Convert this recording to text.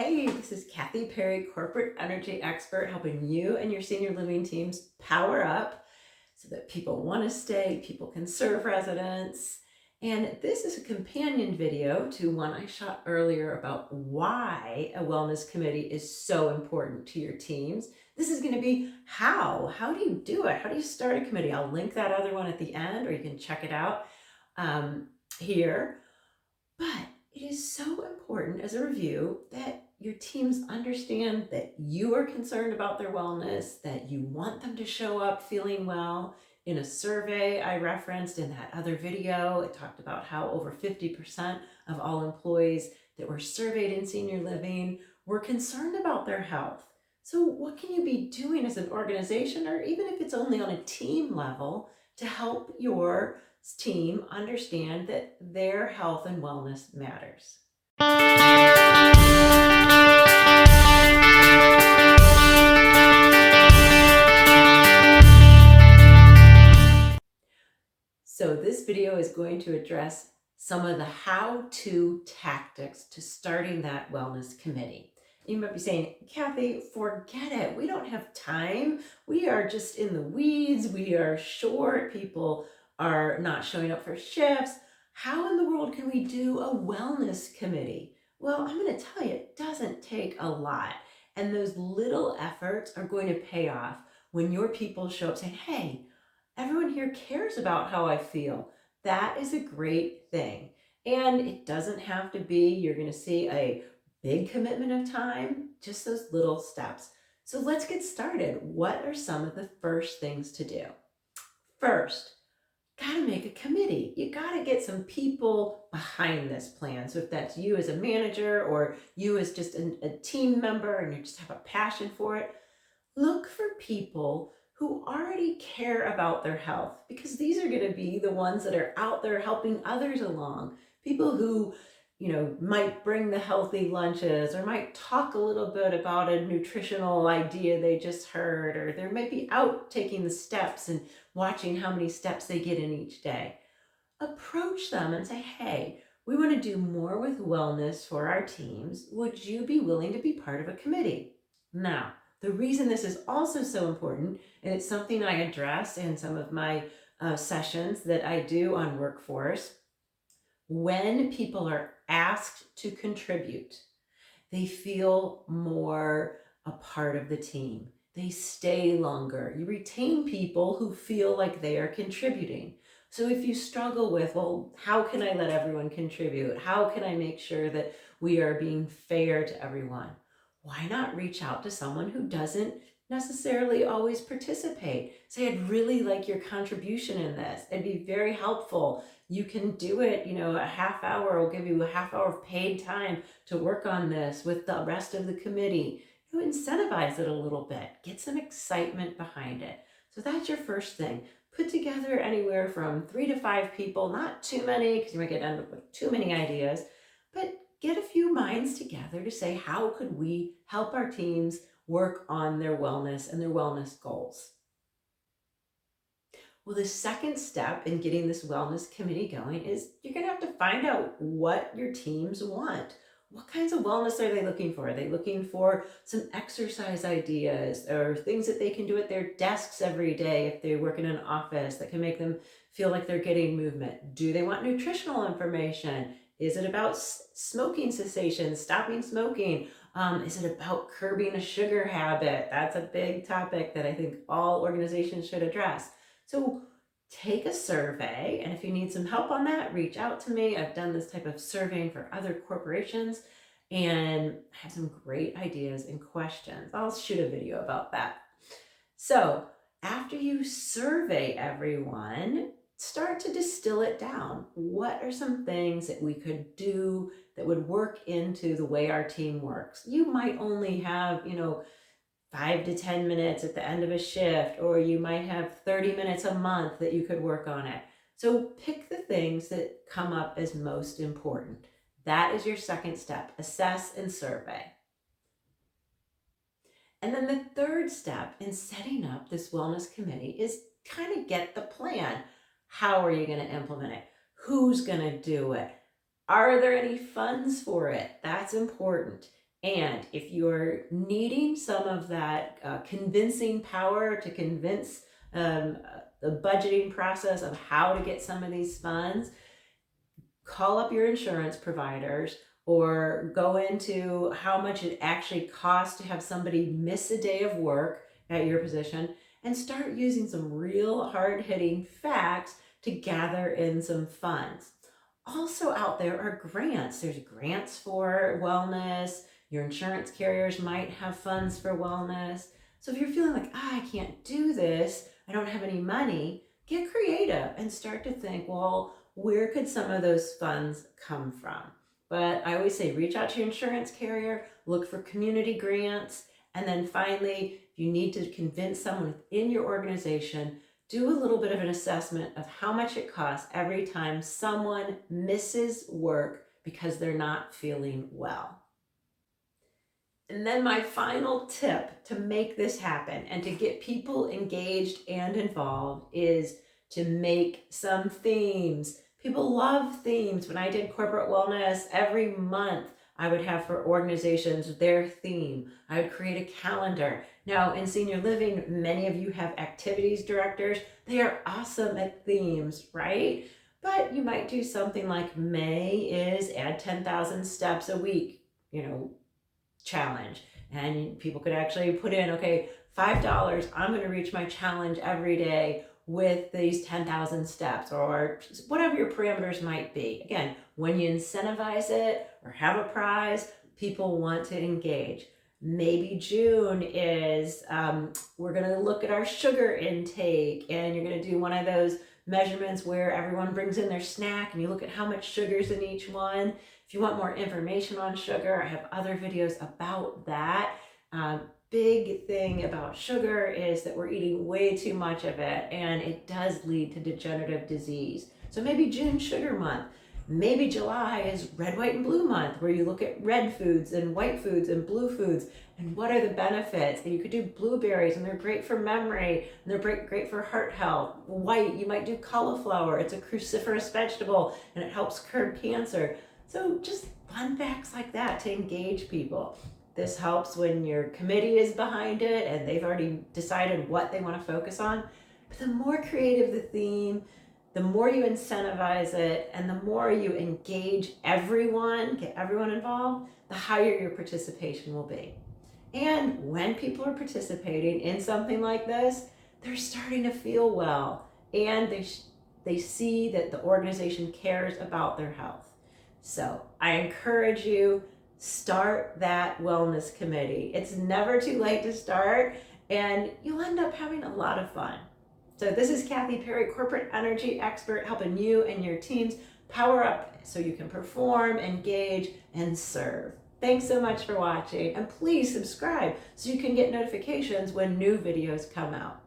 Hey, this is Kathy Perry, corporate energy expert, helping you and your senior living teams power up so that people want to stay, people can serve residents. And this is a companion video to one I shot earlier about why a wellness committee is so important to your teams. This is going to be how. How do you do it? How do you start a committee? I'll link that other one at the end, or you can check it out here. But it is so important as a review that your teams understand that you are concerned about their wellness, that you want them to show up feeling well. In a survey I referenced in that other video, it talked about how over 50% of all employees that were surveyed in senior living were concerned about their health. So what can you be doing as an organization, or even if it's only on a team level, to help your team understand that their health and wellness matters? So this video is going to address some of the how-to tactics to starting that wellness committee. You might be saying, Kathy, forget it. We don't have time. We are just in the weeds. We are short. People are not showing up for shifts. How in the world can we do a wellness committee? Well, I'm going to tell you, it doesn't take a lot. And those little efforts are going to pay off when your people show up saying, hey, everyone here cares about how I feel. That is a great thing. And it doesn't have to be, you're going to see a big commitment of time, just those little steps. So let's get started. What are some of the first things to do? First, got to make a committee. You got to get some people behind this plan. So if that's you as a manager or you as just a team member and you just have a passion for it, look for people who already care about their health, because these are going to be the ones that are out there helping others along. People who, might bring the healthy lunches, or might talk a little bit about a nutritional idea they just heard, or they might be out taking the steps and watching how many steps they get in each day. Approach them and say, hey, we want to do more with wellness for our teams. Would you be willing to be part of a committee? Now, the reason this is also so important, and it's something I address in some of my sessions that I do on workforce, when people are asked to contribute, they feel more a part of the team. They stay longer. You retain people who feel like they are contributing. So if you struggle with, well, how can I let everyone contribute? How can I make sure that we are being fair to everyone? Why not reach out to someone who doesn't necessarily always participate? Say, I'd really like your contribution in this. It'd be very helpful. You can do it, a half hour will give you a half hour of paid time to work on this with the rest of the committee. Incentivize it a little bit. Get some excitement behind it. So that's your first thing. Put together anywhere from 3 to 5 people, not too many, because you might end up with too many ideas, but get a few minds together to say, how could we help our teams work on their wellness and their wellness goals? Well, the second step in getting this wellness committee going is you're going to have to find out what your teams want. What kinds of wellness are they looking for? Are they looking for some exercise ideas or things that they can do at their desks every day if they work in an office that can make them feel like they're getting movement? Do they want nutritional information? Is it about smoking cessation, stopping smoking? Is it about curbing a sugar habit? That's a big topic that I think all organizations should address. So take a survey, and if you need some help on that, reach out to me. I've done this type of surveying for other corporations and have some great ideas and questions. I'll shoot a video about that. So after you survey everyone, start to distill it down. What are some things that we could do that would work into the way our team works? You might only have, 5 to 10 minutes at the end of a shift, or you might have 30 minutes a month that you could work on it. So pick the things that come up as most important. That is your second step, assess and survey. And then the third step in setting up this wellness committee is kind of get the plan. How are you going to implement it? Who's going to do it? Are there any funds for it? That's important. And if you're needing some of that convincing power to convince the budgeting process of how to get some of these funds, call up your insurance providers or go into how much it actually costs to have somebody miss a day of work at your position and start using some real hard-hitting facts to gather in some funds. Also out there are grants. There's grants for wellness. Your insurance carriers might have funds for wellness. So if you're feeling like, I can't do this, I don't have any money, get creative and start to think, well, where could some of those funds come from? But I always say, reach out to your insurance carrier, look for community grants, and then finally, if you need to convince someone within your organization, do a little bit of an assessment of how much it costs every time someone misses work because they're not feeling well. And then my final tip to make this happen and to get people engaged and involved is to make some themes. People love themes. When I did corporate wellness, every month I would have for organizations their theme. I would create a calendar. Now in senior living, many of you have activities directors. They are awesome at themes, right? But you might do something like May is add 10,000 steps a week, challenge. And people could actually put in, okay, $5, I'm going to reach my challenge every day with these 10,000 steps, or whatever your parameters might be. Again, when you incentivize it or have a prize, people want to engage. Maybe June is, we're going to look at our sugar intake, and you're going to do one of those measurements where everyone brings in their snack and you look at how much sugar's in each one. If you want more information on sugar, I have other videos about that. Big thing about sugar is that we're eating way too much of it, and it does lead to degenerative disease. So maybe June sugar month. Maybe July is red, white, and blue month, where you look at red foods and white foods and blue foods and what are the benefits. And you could do blueberries, and they're great for memory, and they're great for heart health. White, you might do cauliflower. It's a cruciferous vegetable, and it helps curb cancer. So just fun facts like that to engage people. This helps when your committee is behind it and they've already decided what they want to focus on. But the more creative the theme, the more you incentivize it, and the more you engage everyone, get everyone involved, the higher your participation will be. And when people are participating in something like this, they're starting to feel well, and they see that the organization cares about their health. So I encourage you, start that wellness committee. It's never too late to start, and you'll end up having a lot of fun. So this is Kathy Perry, corporate energy expert, helping you and your teams power up so you can perform, engage, and serve. Thanks so much for watching, and please subscribe so you can get notifications when new videos come out.